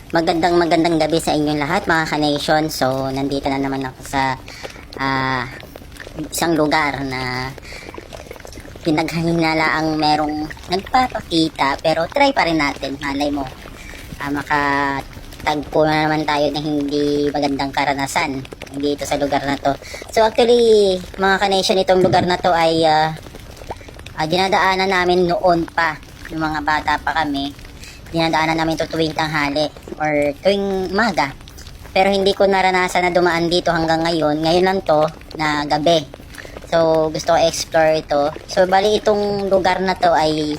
Magandang gabi sa inyong lahat mga ka-nation. So, nandito na naman ako sa isang lugar na pinaghahinala ang merong nagpapakita, pero try pa rin natin. Malay mo, makatagpo na naman tayo na hindi magandang karanasan dito sa lugar na to. So actually, mga ka-nation, itong lugar na to ay dinadaanan namin noon pa, yung mga bata pa kami. Dinadaanan namin ito tuwing tanghali or tuwing umaga. Pero hindi ko naranasan na dumaan dito hanggang ngayon. Ngayon lang to na gabi. So gusto ko explore ito. So bali itong lugar na to ay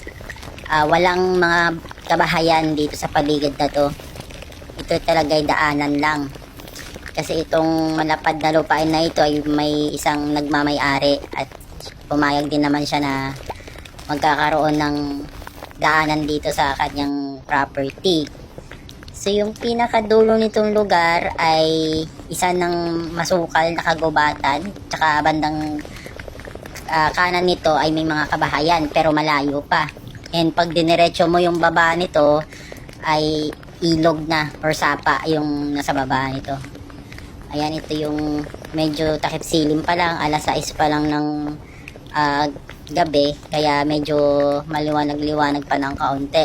walang mga kabahayan dito sa paligid na to. Ito talaga ay daanan lang. Kasi itong malapad na lupain na ito ay may isang nagmamay-ari at pumayag din naman siya na magkakaroon ng daanan dito sa kanyang property. So yung pinakadulo nitong lugar ay isa ng masukal na kagubatan, tsaka bandang kanan nito ay may mga kabahayan pero malayo pa. And pag diniretso mo yung baba nito ay ilog na or sapa yung nasa baba nito. Ayan, ito yung medyo takip silim pa lang, alas 6 pa lang ng gabi, kaya medyo maliwanag-liwanag pa ng kaunti.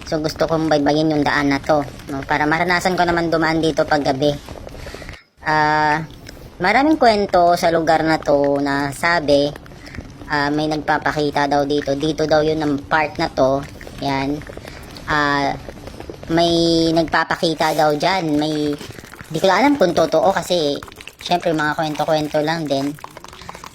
So gusto kong baybayin yung daan na to, no, para maranasan ko naman dumaan dito pag gabi. Maraming kwento sa lugar na to na sabi may nagpapakita daw dito. Dito daw yun ng part na to. Yan. May nagpapakita daw dyan. Di ko alam kung totoo kasi syempre mga kwento-kwento lang din.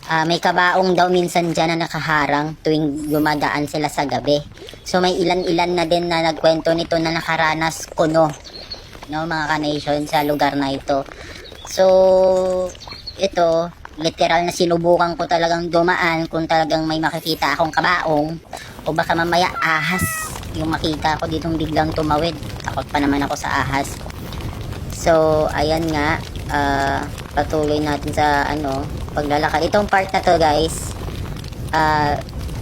May kabaong daw minsan dyan na nakaharang tuwing gumadaan sila sa gabi. So may ilan-ilan na din na nagkwento nito na nakaranas kuno, no, mga ka-nation, sa lugar na ito. So ito, literal na sinubukan ko talagang dumaan kung talagang may makikita akong kabaong o baka mamaya ahas yung makita ko ditong biglang tumawid. Takot pa naman ako sa ahas. So ayan nga, patuloy natin sa paglalakad. Itong part na to guys,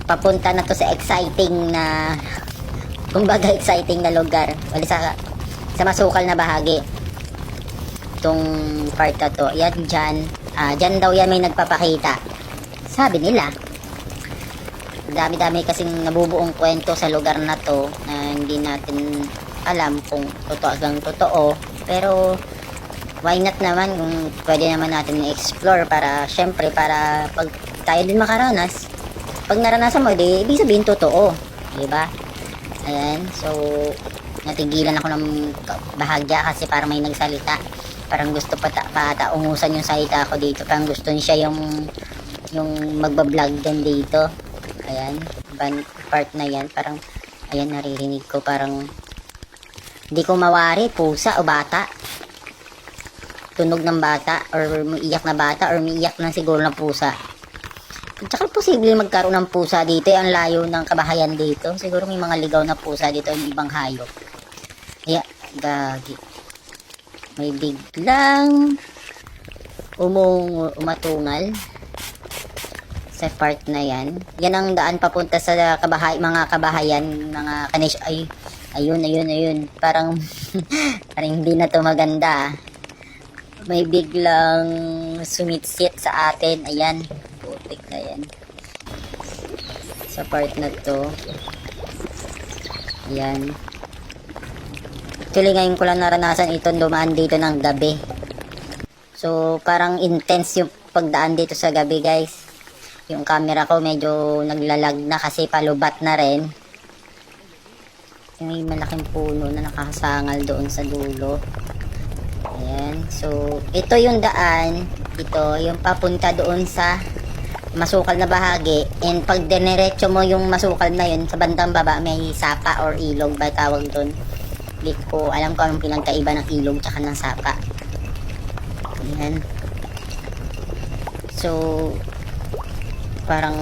papunta na to sa exciting na, kumbaga exciting na lugar. Wala sa masukal na bahagi. Itong part na to. Yan dyan daw yan may nagpapakita. Sabi nila. Dami-dami kasing nabubuong kwento sa lugar na to na hindi natin alam kung totoo hanggang totoo. Pero why not naman kung pwede naman natin i-explore para syempre para pag tayo din makaranas, pag naranasan mo di ibig sabihin totoo, di ba? Ayan, so natigilan ako ng bahagya kasi parang may nagsalita, parang gusto pa ungusan yung salita ko dito, parang gusto niya yung magbablog din dito. Ayan, part na yan, parang ayan, naririnig ko parang hindi ko mawari, pusa o bata, tunog ng bata or umiiyak na bata or umiiyak na siguro ng pusa. At saka posible magkaroon ng pusa dito, ang layo ng kabahayan dito. Siguro may mga ligaw na pusa dito, yung ibang hayop. Kaya gagi, may biglang umatungal sa part na yan. Yan ang daan papunta sa mga kabahayan, mga kanis. Ayun. Parang parang hindi na to maganda. May biglang sumitsit sa atin. Ayan, putik na yan sa part na to. Ayan, actually ngayon ko lang naranasan ito, dumaan dito ng gabi. So parang intense yung pagdaan dito sa gabi guys. Yung camera ko medyo naglalag na kasi palubat na rin. May malaking puno na nakasangal doon sa dulo. Ayan. So, ito yung daan. Ito, yung papunta doon sa masukal na bahagi. And pag diniretso mo yung masukal na yun, sa bandang baba, may sapa or ilog ba tawag doon. Hindi ko alam kung anong pinagkaiba ng ilog tsaka ng sapa. Ayan. So, parang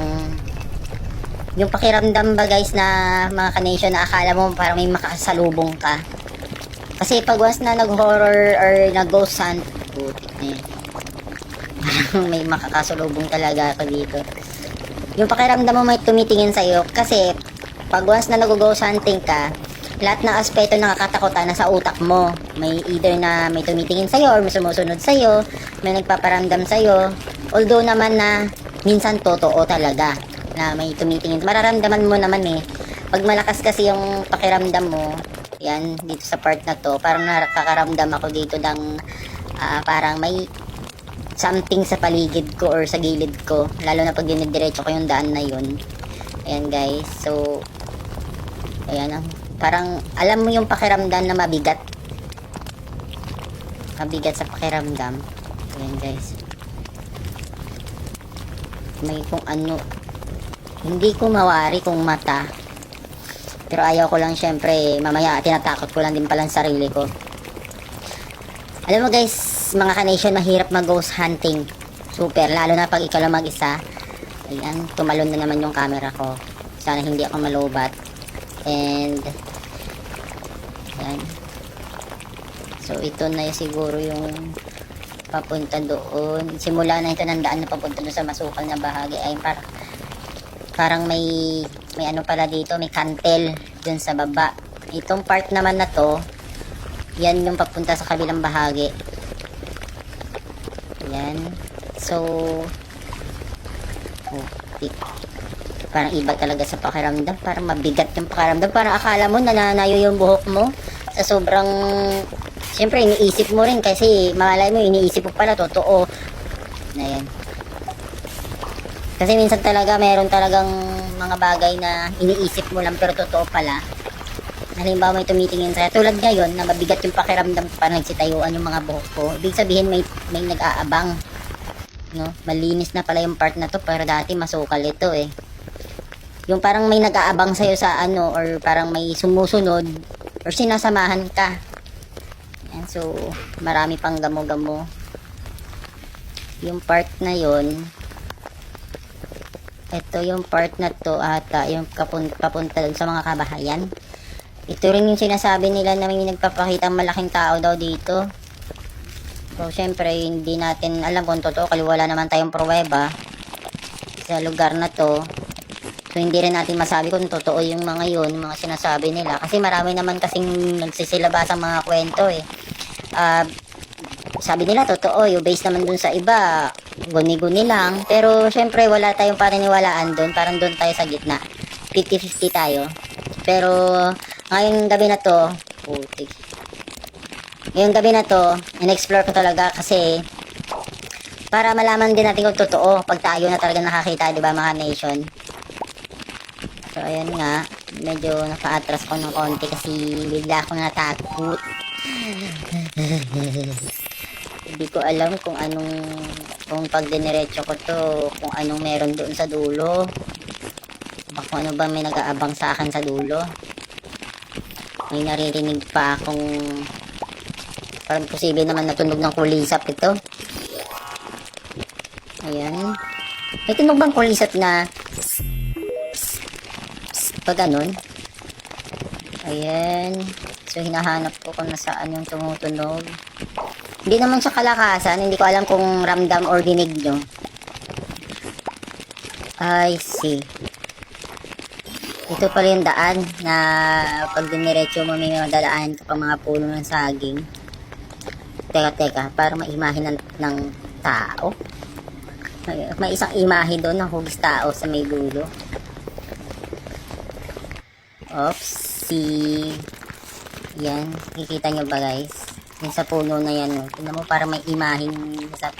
yung pakiramdam ba guys na mga ka-nation na akala mo parang may makasalubong ka. Kasi pag once na nag-horror or nag-ghost hunt, putik na yun. May makakasalubong talaga ako dito. Yung pakiramdam mo may tumitingin sa'yo. Kasi pag once na nag-ghost hunting ka, lahat ng aspeto ng kakatakutan nasa utak mo. May either na may tumitingin sa'yo or may sumusunod sa'yo, may nagpaparamdam sa'yo. Although naman na minsan totoo talaga na may tumitingin. Mararamdaman mo naman eh. Pag malakas kasi yung pakiramdam mo, yan, dito sa part na to, parang nakakaramdam ako dito ng parang may something sa paligid ko or sa gilid ko. Lalo na pag dinidiretso ko yung daan na yun. Ayan guys, so ayan, parang alam mo yung pakiramdam na mabigat. Mabigat sa pakiramdam. Ayan guys. May kung ano, hindi ko mawari kung mata. Pero ayaw ko lang syempre, mamaya tinatakot ko lang din pala ang sarili ko. Alam mo guys, mga ka-nation, mahirap mag-ghost hunting. Super, lalo na pag ikaw lang mag-isa. Ayan, tumalon na naman yung camera ko. Sana hindi ako malobat. And ayan. So ito na siguro yung papunta doon. Simula na ito ng daan na papunta doon sa masukal na bahagi. Ay parang may ano pala dito, may kantel dun sa baba. Itong part naman na to, yan yung papunta sa kabilang bahagi. Yan. So parang iba talaga sa pakiramdam. Parang mabigat yung pakiramdam. Parang akala mo nananayo yung buhok mo sa sobrang, siyempre iniisip mo rin kasi malay mo iniisip mo pala totoo. Ayan. Kasi minsan talaga meron talagang mga bagay na iniisip mo lang pero totoo pala. Halimbawa may tumitingin sa'yo. Tulad ngayon na mabigat yung pakiramdam ko, parang nagsitayuan yung mga buhok ko. Ibig sabihin may nag-aabang. No? Malinis na pala yung part na to pero dati masukal ito eh. Yung parang may nag-aabang sa'yo sa ano or parang may sumusunod or sinasamahan ka. Yan, so marami pang gamo-gamo. Yung part na yon, ito yung part na to ata yung papunta dun sa mga kabahayan. Ito rin yung sinasabi nila na may nagpapakita malaking tao daw dito. So syempre hindi natin alam kung totoo kasi wala naman tayong pruweba sa lugar na to. So hindi rin natin masabi kung totoo yung mga yun, mga sinasabi nila. Kasi marami naman kasing nagsisilabas ang mga kwento eh. Sabi nila totoo, yung base naman dun sa iba, guni-guni lang. Pero syempre wala tayong paniniwalaan dun, parang dun tayo sa gitna. 50-50 tayo. Pero ngayong gabi na to, ngayong gabi na to, in-explore ko talaga kasi para malaman din natin kung totoo pag tayo na talaga nakakita, di ba mga nation? So ayun nga, medyo napa-atras ko ng konti kasi bigla akong natakot. Hindi ko alam kung pag diniretso ko to, kung anong meron doon sa dulo. Kung ano ba may nag-aabang sa akin sa dulo. May naririnig pa akong parang posible naman natunog ng kulisap ito. Ayan. May tunog bang kulisap na pag ganun? Ayan. So hinahanap ko kung nasaan yung tumutunog. Hindi naman siya kalakasan. Hindi ko alam kung ramdam or dinig nyo. I see. Ito pala yung daan na pag diniretso mo may madadaan ka pa mga puno ng saging. Teka, para maimahe ng tao. May isang imahe doon ng hugis tao sa may dulo. Oopsie. Yan, kikita nyo ba guys? Yung sa puno na yan, tingnan mo para may imaheng sa